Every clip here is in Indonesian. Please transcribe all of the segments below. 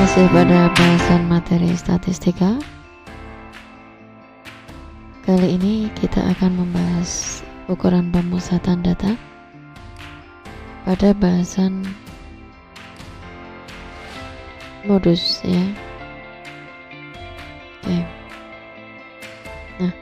Masih pada bahasan materi statistika. Kali ini kita akan membahas ukuran pemusatan data pada bahasan modus ya. Oke. Nah,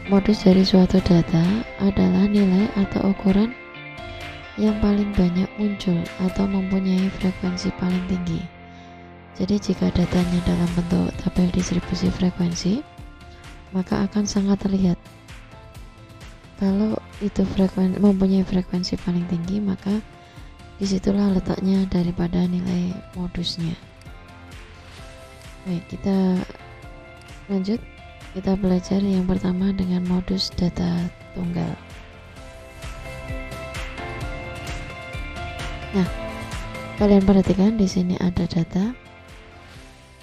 modus dari suatu data adalah nilai atau ukuran yang paling banyak muncul atau mempunyai frekuensi paling tinggi. Jadi jika datanya dalam bentuk tabel distribusi frekuensi, maka akan sangat terlihat. Kalau itu mempunyai frekuensi paling tinggi, maka disitulah letaknya daripada nilai modusnya. Baik, kita lanjut. Kita belajar yang pertama dengan modus data tunggal. Nah, kalian perhatikan di sini ada data.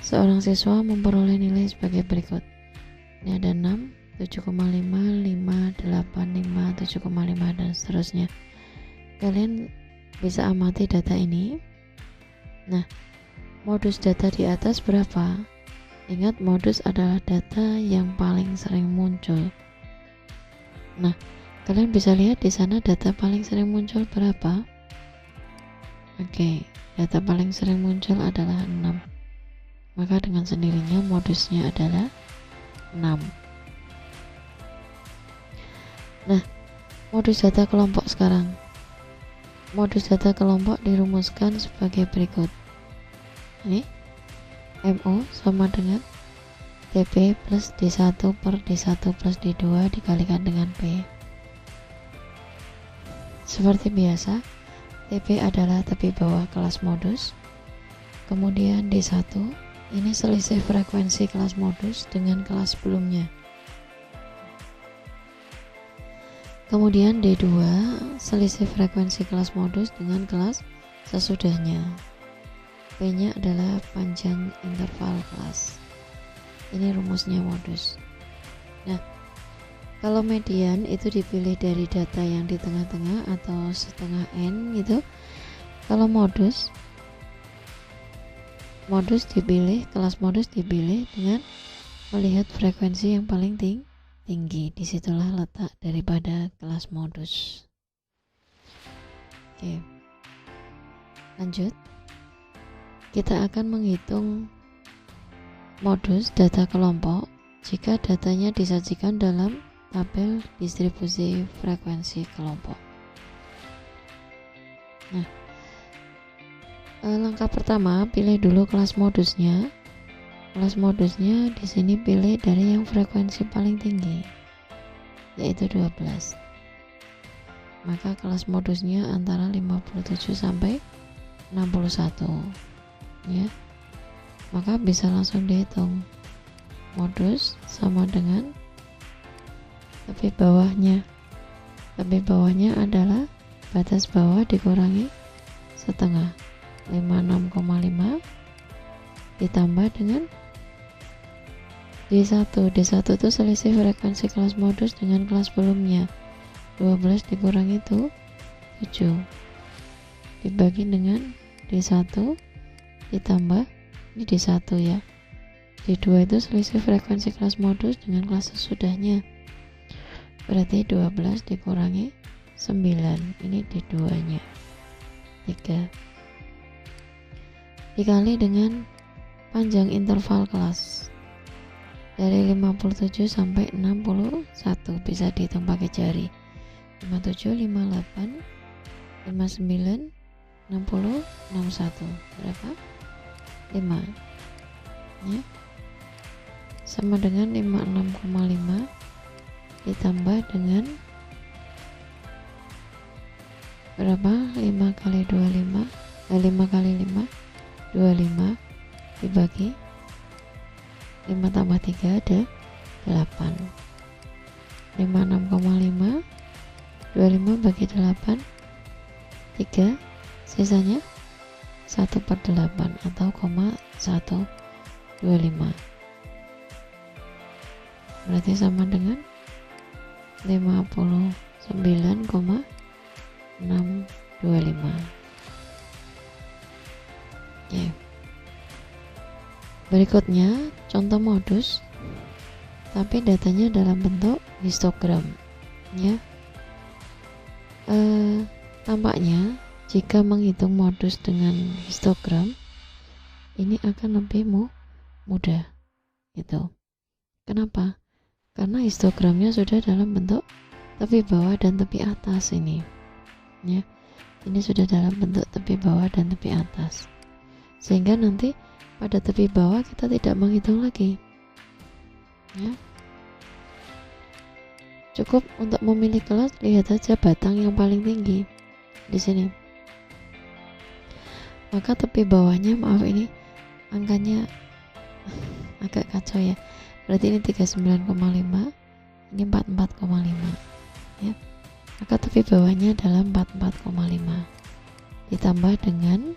Seorang siswa memperoleh nilai sebagai berikut. Ini ada 6, 7,5, 5, 8, 5, 7,5 dan seterusnya. Kalian bisa amati data ini. Nah, modus data di atas berapa? Ingat, modus adalah data yang paling sering muncul. Nah, kalian bisa lihat di sana data paling sering muncul berapa? Oke, data paling sering muncul adalah 6. Maka dengan sendirinya modusnya adalah 6. Nah, modus data kelompok sekarang. Modus data kelompok dirumuskan sebagai berikut. Ini MO sama dengan TP plus D1 per D1 plus D2 dikalikan dengan P. Seperti biasa, TP adalah tepi bawah kelas modus. Kemudian D1 ini selisih frekuensi kelas modus dengan kelas sebelumnya. Kemudian D2 selisih frekuensi kelas modus dengan kelas sesudahnya. P-nya adalah panjang interval kelas. Ini rumusnya modus. Nah, kalau median itu dipilih dari data yang di tengah-tengah atau setengah N gitu. Kalau modus dipilih, kelas modus dipilih dengan melihat frekuensi yang paling tinggi. Disitulah letak daripada kelas modus. Oke, lanjut. Kita akan menghitung modus data kelompok jika datanya disajikan dalam tabel distribusi frekuensi kelompok. Nah, langkah pertama, pilih dulu kelas modusnya. Kelas modusnya di sini pilih dari yang frekuensi paling tinggi, yaitu 12. Maka kelas modusnya antara 57 sampai 61. Ya. Maka bisa langsung dihitung. Modus sama dengan tepi bawahnya. Tepi bawahnya adalah batas bawah dikurangi setengah. 56,5 ditambah dengan D1. D1 itu selisih frekuensi kelas modus dengan kelas sebelumnya. 12 dikurangi itu 7 dibagi dengan D1 ditambah ini D1 ya. D2 itu selisih frekuensi kelas modus dengan kelas sesudahnya. Berarti 12 dikurangi 9. Ini D2 nya 3 dikali dengan panjang interval kelas dari 57 sampai 61, bisa dihitung pakai jari. 57, 58, 59, 60, 61 berapa? 5 ya, sama dengan 56,5 ditambah dengan berapa? 5 kali 25 5 kali 5 25 dibagi 5 tambah 3 ada 8. 56,5 25 bagi 8 3, sisanya 1/8 atau 125. Berarti sama dengan 59,625. Oke. Berikutnya contoh modus, tapi datanya dalam bentuk histogram ya. Tampaknya jika menghitung modus dengan histogram ini akan lebih mudah gitu. Kenapa? Karena histogramnya sudah dalam bentuk tepi bawah dan tepi atas ini ya. Ini sudah dalam bentuk tepi bawah dan tepi atas, sehingga nanti pada tepi bawah kita tidak menghitung lagi ya. Cukup untuk memilih kelas, lihat saja batang yang paling tinggi di sini. Maka tepi bawahnya, maaf ini angkanya agak kacau ya. Berarti ini 39,5, ini 44,5 ya. Maka tepi bawahnya adalah 44,5 ditambah dengan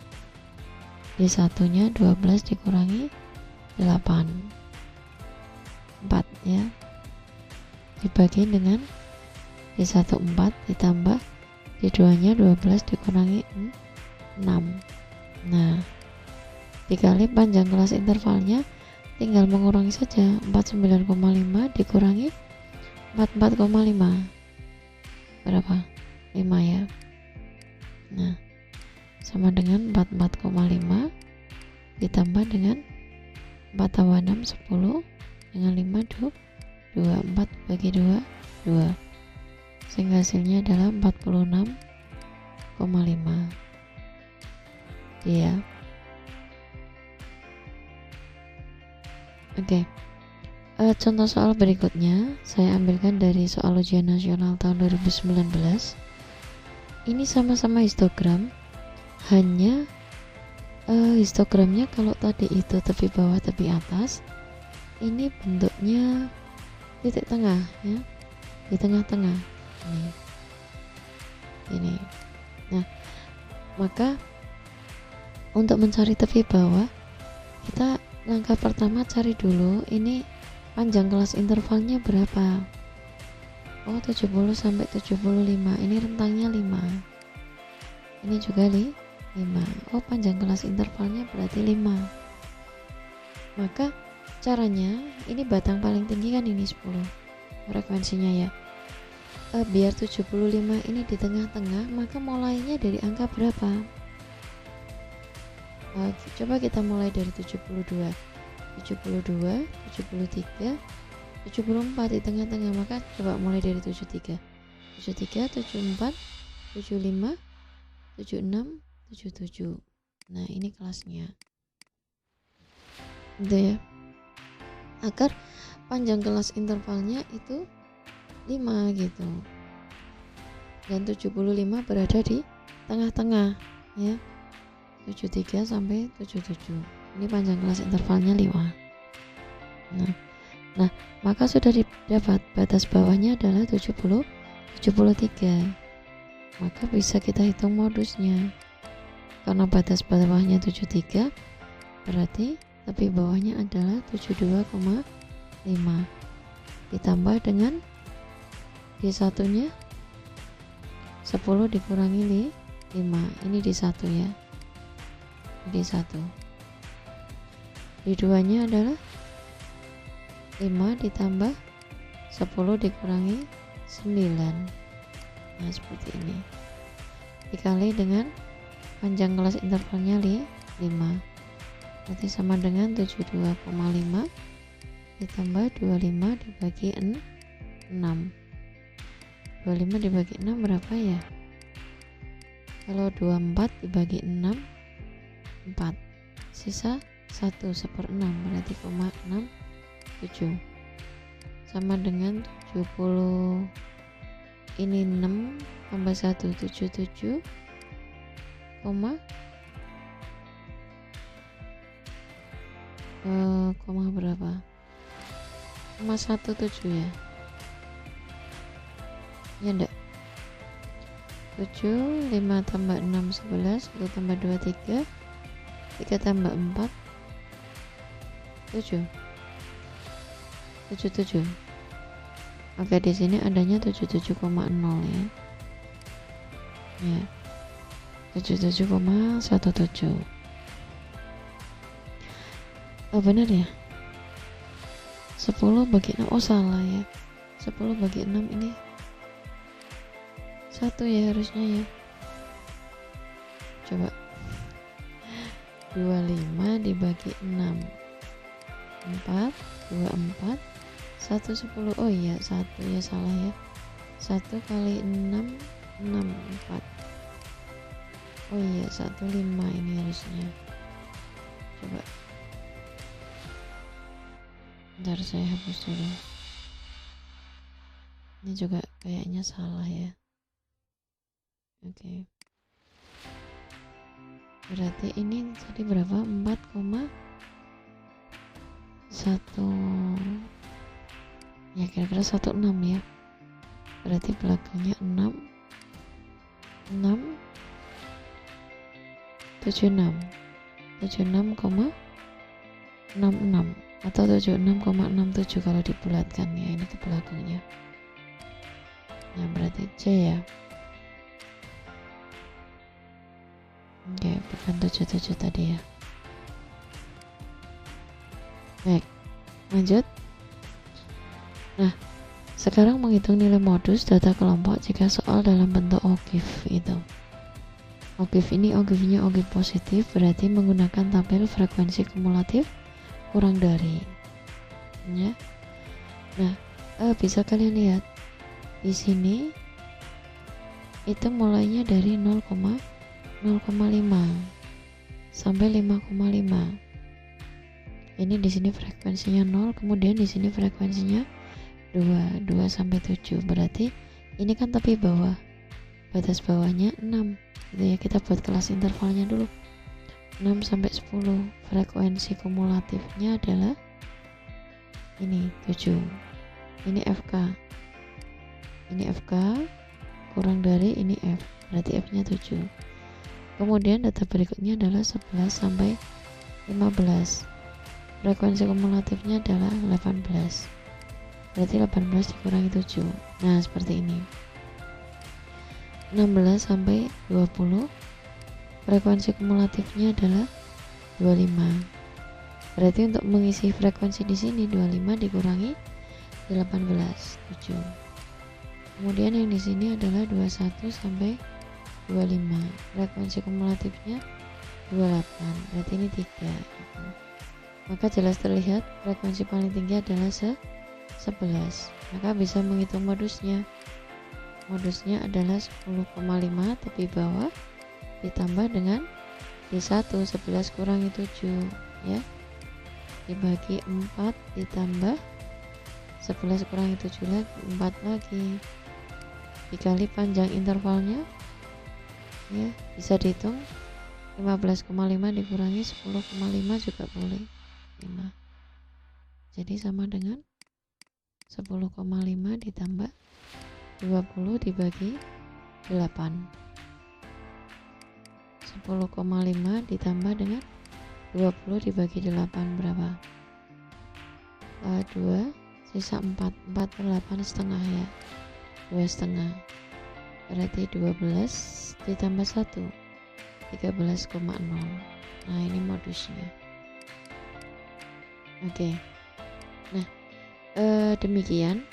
D1 nya 12 dikurangi 8 4 ya, dibagi dengan D1 4 ditambah D2 nya 12 dikurangi 6. Nah, dikali panjang kelas intervalnya, tinggal mengurangi saja. 49,5 dikurangi 44,5 berapa? 5 ya. Nah, sama dengan 44,5 ditambah dengan 4 tambah 6 10 dengan 5 4 bagi 2 sehingga hasilnya adalah 46,5 ya. Oke. Contoh soal berikutnya saya ambilkan dari soal ujian nasional tahun 2019. Ini sama-sama histogram, hanya histogramnya kalau tadi itu tepi bawah tepi atas, ini bentuknya titik tengah ya, di tengah-tengah ini. Nah, maka untuk mencari tepi bawah, kita langkah pertama cari dulu ini panjang kelas intervalnya berapa. Oh, 70 sampai 75, ini rentangnya 5, ini juga 5. Oh, panjang kelas intervalnya berarti 5. Maka caranya, ini batang paling tinggi kan ini 10 frekuensinya ya. Biar 75 ini di tengah-tengah, maka mulainya dari angka berapa? Coba kita mulai dari 72, 73, 74 di tengah-tengah, maka coba mulai dari 73, 74, 75, 76, 77. Nah, ini kelasnya gitu ya, agar panjang kelas intervalnya itu 5 gitu, dan 75 berada di tengah-tengah ya, 73 sampai 77. Ini panjang kelas intervalnya 5. Nah, maka sudah didapat batas bawahnya adalah 73. Maka bisa kita hitung modusnya. Karena batas bawahnya 73, berarti tepi bawahnya adalah 72,5 ditambah dengan D1 nya 10 dikurangi 5, ini D1 ya, D1. D2 nya adalah 5 ditambah 10 dikurangi 9. Nah, seperti ini, dikali dengan panjang kelas intervalnya 5, berarti sama dengan 72,5 ditambah 25 dibagi 6. 25 dibagi 6 berapa ya? Kalau 24 dibagi 6 4, sisa 1/6, berarti 0,67 sama dengan 70. Ini 6 tambah 1 77, koma berapa? 0,17 ya? Ya enggak? 7, 5 tambah 6 11, 1 tambah 2 3, 3 tambah 4 7. Oke, di sini adanya 77,0 ya. Ya. 77,17. Oh bener ya, 10 bagi 6. Oh salah ya, 10 bagi 6 ini 1 ya harusnya ya. Coba 25 dibagi 6 4 24 1 10. Oh iya 1 ya, salah ya, 1 kali 6 6 4. Oh iya 1 5 ini harusnya. Coba bentar saya hapus dulu, ini juga kayaknya salah ya. Oke. Berarti ini tadi berapa? 4,1 ya, kira-kira 16 ya. Berarti belakangnya 6 76 76,66 atau 76,67 kalau dibulatkan ya, ini ke belakangnya. Nah berarti C ya. Oke, bukan 77 tadi ya. Baik, lanjut. Nah, sekarang menghitung nilai modus data kelompok jika soal dalam bentuk OGIF itu. OGIF ini OGIF-nya OGIF positif, berarti menggunakan tabel frekuensi kumulatif kurang dari ya. Nah, bisa kalian lihat di sini itu mulainya dari 0,5 sampai 5,5. Ini di sini frekuensinya 0, kemudian di sini frekuensinya 2 sampai 7. Berarti ini kan tepi bawah, batas bawahnya 6 gitu ya. Kita buat kelas intervalnya dulu, 6 sampai 10. Frekuensi kumulatifnya adalah ini 7. Ini FK, ini FK kurang dari ini F, berarti F nya 7. Kemudian data berikutnya adalah 11 sampai 15. Frekuensi kumulatifnya adalah 18. Berarti 18 dikurangi 7. Nah, seperti ini. 16 sampai 20. Frekuensi kumulatifnya adalah 25. Berarti untuk mengisi frekuensi di sini 25 dikurangi 18, 7. Kemudian yang di sini adalah 21 sampai 25. Frekuensi kumulatifnya 28. Berarti ini 3 gitu. Maka jelas terlihat frekuensi paling tinggi adalah 11. Maka bisa menghitung modusnya. Modusnya adalah 10,5 tepi bawah ditambah dengan D1, 11 kurangi 7 ya, dibagi 4 ditambah 11 kurangi 7 lagi, 4 lagi, dikali panjang intervalnya ya, bisa dihitung 15,5 dikurangi 10,5 juga boleh, 5. Jadi sama dengan 10,5 ditambah 20 dibagi 8. 10,5 ditambah dengan 20 dibagi 8 berapa? 2, sisa 4 per 8 setengah ya, 2 setengah. Berarti 12 ditambah 1, 13,0. Nah ini modusnya. Oke. Nah demikian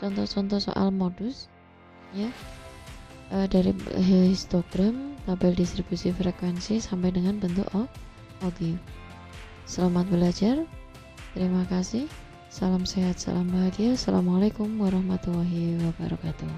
contoh-contoh soal modus ya, dari histogram, tabel distribusi frekuensi sampai dengan bentuk OGIF. Selamat belajar, terima kasih, salam sehat, salam bahagia, assalamualaikum warahmatullahi wabarakatuh.